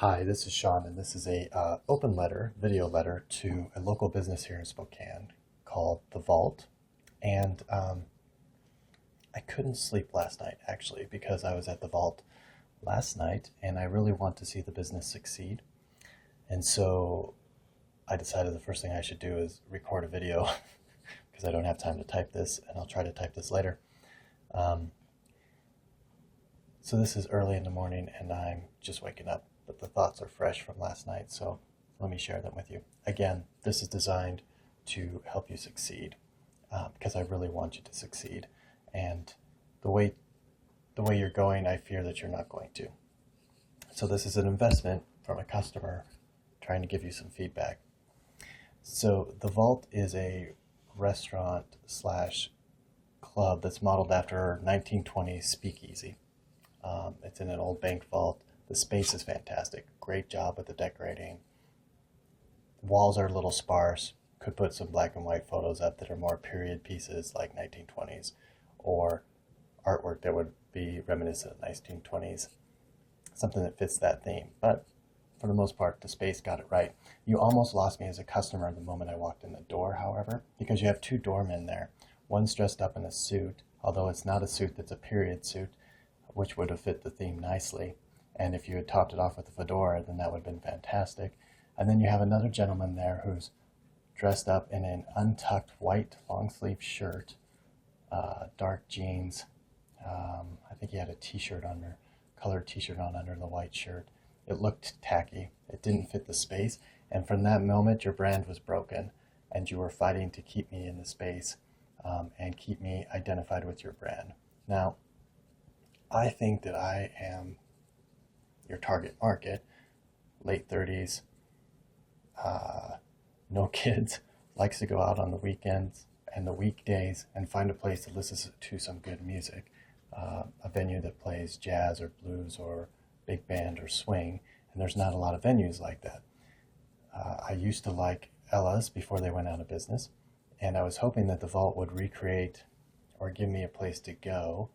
Hi, this is Sean, and this is a open letter, video letter to a local business here in Spokane called The Vault. And I couldn't sleep last night, actually, because I was at The Vault last night, and I really want to see the business succeed. And so I decided the first thing I should do is record a video because I don't have time to type this, and I'll try to type this later. Um, so this is early in the morning, and I'm just waking up, but the thoughts are fresh from last night, so let me share them with you. Again, this is designed to help you succeed because I really want you to succeed. And the way you're going, I fear that you're not going to. So this is an investment from a customer trying to give you some feedback. So the Vault is a restaurant slash club that's modeled after 1920s speakeasy. It's in an old bank vault. The space is fantastic. Great job with the decorating. Walls are a little sparse. Could put some black and white photos up that are more period pieces like 1920s or artwork that would be reminiscent of 1920s. Something that fits that theme. But for the most part, the space got it right. You almost lost me as a customer the moment I walked in the door, however, because you have two doormen there. One's dressed up in a suit, although it's not a suit that's a period suit, which would have fit the theme nicely. And if you had topped it off with a fedora, then that would have been fantastic. And then you have another gentleman there who's dressed up in an untucked white long-sleeve shirt, dark jeans. I think he had a t-shirt under, colored t-shirt on under the white shirt. It looked tacky. It didn't fit the space. And from that moment, your brand was broken, and you were fighting to keep me in the space and keep me identified with your brand. Now, I think that I am your target market, late 30s, no kids, likes to go out on the weekends and the weekdays and find a place to listen to some good music, a venue that plays jazz or blues or big band or swing, and there's not a lot of venues like that. I used to like Ella's before they went out of business, and I was hoping that the Vault would recreate or give me a place to go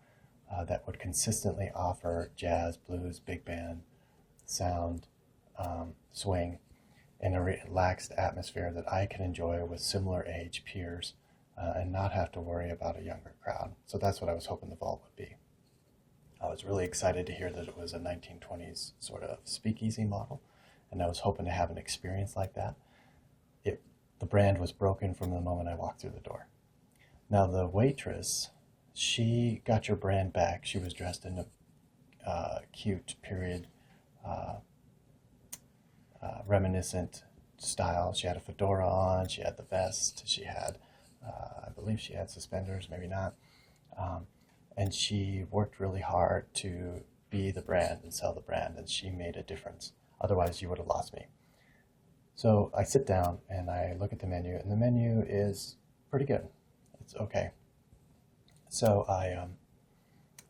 that would consistently offer jazz, blues, big band, sound, swing, in a relaxed atmosphere that I can enjoy with similar age peers and not have to worry about a younger crowd. So that's what I was hoping the Vault would be. I was really excited to hear that it was a 1920s sort of speakeasy model, and I was hoping to have an experience like that. The brand was broken from the moment I walked through the door. Now the waitress, she got your brand back. She was dressed in a cute period, reminiscent style. She had a fedora on, she had the vest, she had, I believe she had suspenders, maybe not. And she worked really hard to be the brand and sell the brand, and she made a difference. Otherwise, you would have lost me. So I sit down and I look at the menu, and the menu is pretty good. It's okay. So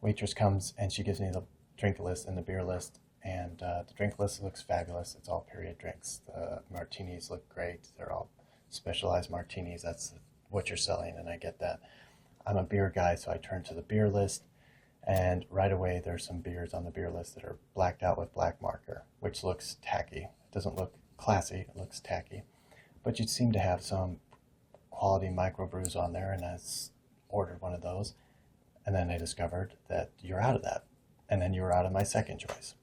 waitress comes and she gives me the drink list and the beer list, and the drink list looks fabulous. It's all period drinks. The martinis look great. They're all specialized martinis. That's what you're selling, and I get that. I'm a beer guy, so I turn to the beer list, and right away there's some beers on the beer list that are blacked out with black marker, which looks tacky. It doesn't look classy, it looks tacky. But you seem to have some quality microbrews on there, and I ordered one of those, and then I discovered that you're out of that, and then you were out of my second choice.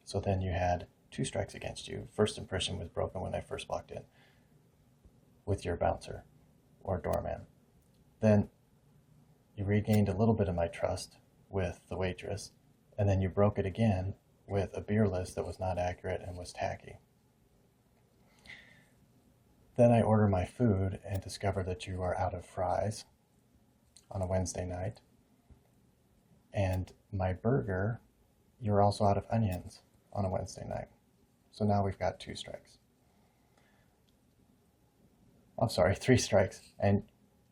So then you had two strikes against you. First impression was broken when I first walked in with your bouncer or doorman. Then you regained a little bit of my trust with the waitress, and then you broke it again with a beer list that was not accurate and was tacky. Then I order my food and discover that you are out of fries on a Wednesday night. And my burger, you're also out of onions on a Wednesday night. So now we've got two strikes. I'm sorry, three strikes. And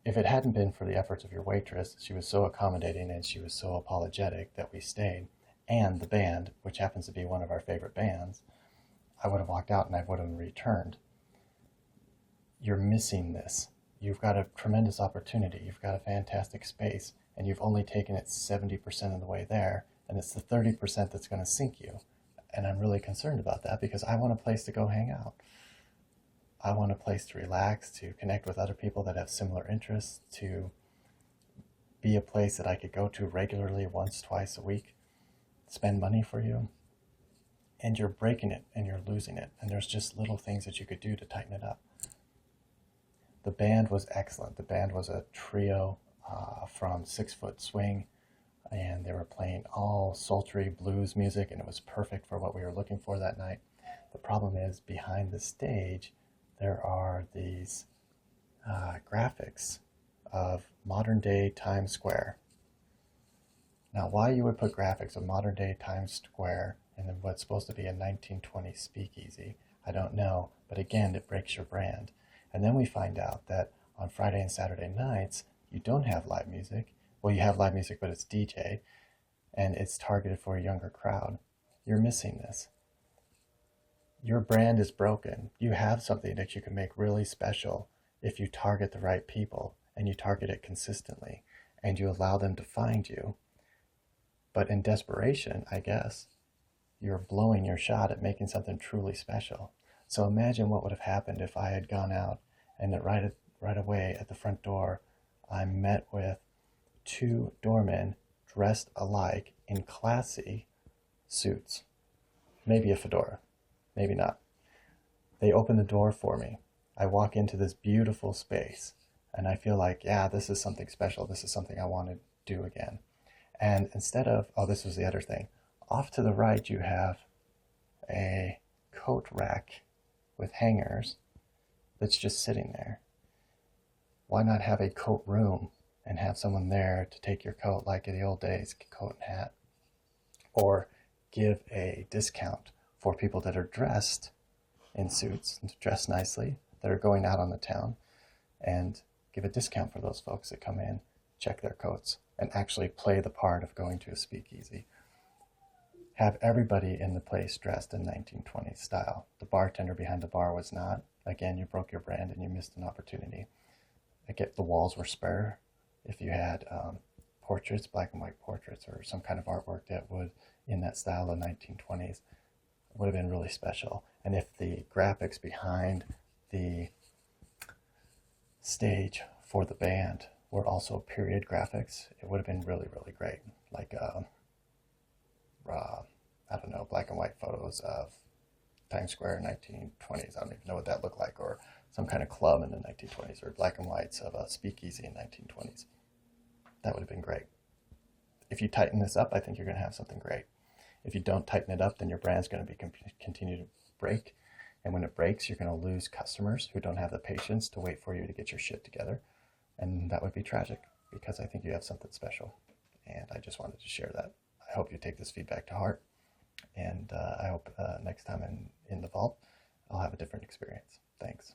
if it hadn't been for the efforts of your waitress, she was so accommodating and she was so apologetic that we stayed, and the band, which happens to be one of our favorite bands, I would have walked out and I would have returned. You're missing this. You've got a tremendous opportunity. You've got a fantastic space, and you've only taken it 70% of the way there, and it's the 30% that's going to sink you. And I'm really concerned about that because I want a place to go hang out. I want a place to relax, to connect with other people that have similar interests, to be a place that I could go to regularly once, twice a week, spend money for you. And you're breaking it and you're losing it. And there's just little things that you could do to tighten it up. The band was excellent. The band was a trio from 6 Foot Swing, and they were playing all sultry blues music, and it was perfect for what we were looking for that night. The problem is, behind the stage, there are these graphics of modern day Times Square. Now, why you would put graphics of modern day Times Square in what's supposed to be a 1920s speakeasy, I don't know, but again, it breaks your brand. And then we find out that on Friday and Saturday nights, you don't have live music. Well, you have live music, but it's DJ, and it's targeted for a younger crowd. You're missing this. Your brand is broken. You have something that you can make really special if you target the right people, and you target it consistently, and you allow them to find you. But in desperation, I guess, you're blowing your shot at making something truly special. So imagine what would have happened if I had gone out and that right away at the front door, I met with 2 doormen dressed alike in classy suits. Maybe a fedora, maybe not. They open the door for me. I walk into this beautiful space and I feel like, yeah, this is something special. This is something I want to do again. And instead of, oh, this was the other thing. Off to the right, you have a coat rack with hangers that's just sitting there. Why not have a coat room and have someone there to take your coat like in the old days, coat and hat? Or give a discount for people that are dressed in suits, dressed nicely, that are going out on the town, and give a discount for those folks that come in, check their coats, and actually play the part of going to a speakeasy. Have everybody in the place dressed in 1920s style. The bartender behind the bar was not. Again, you broke your brand and you missed an opportunity. Again, the walls were spare. If you had portraits, black and white portraits, or some kind of artwork that would, in that style of 1920s, would have been really special. And if the graphics behind the stage for the band were also period graphics, it would have been really, really great. Like I don't know, black and white photos of Times Square in 1920s. I don't even know what that looked like, or some kind of club in the 1920s, or black and whites of a speakeasy in 1920s. That would have been great. If you tighten this up, I think you're going to have something great. If you don't tighten it up, then your brand's going to continue to break. And when it breaks, you're going to lose customers who don't have the patience to wait for you to get your shit together. And that would be tragic, because I think you have something special. And I just wanted to share that. I hope you take this feedback to heart. And I hope next time in the vault, I'll have a different experience. Thanks.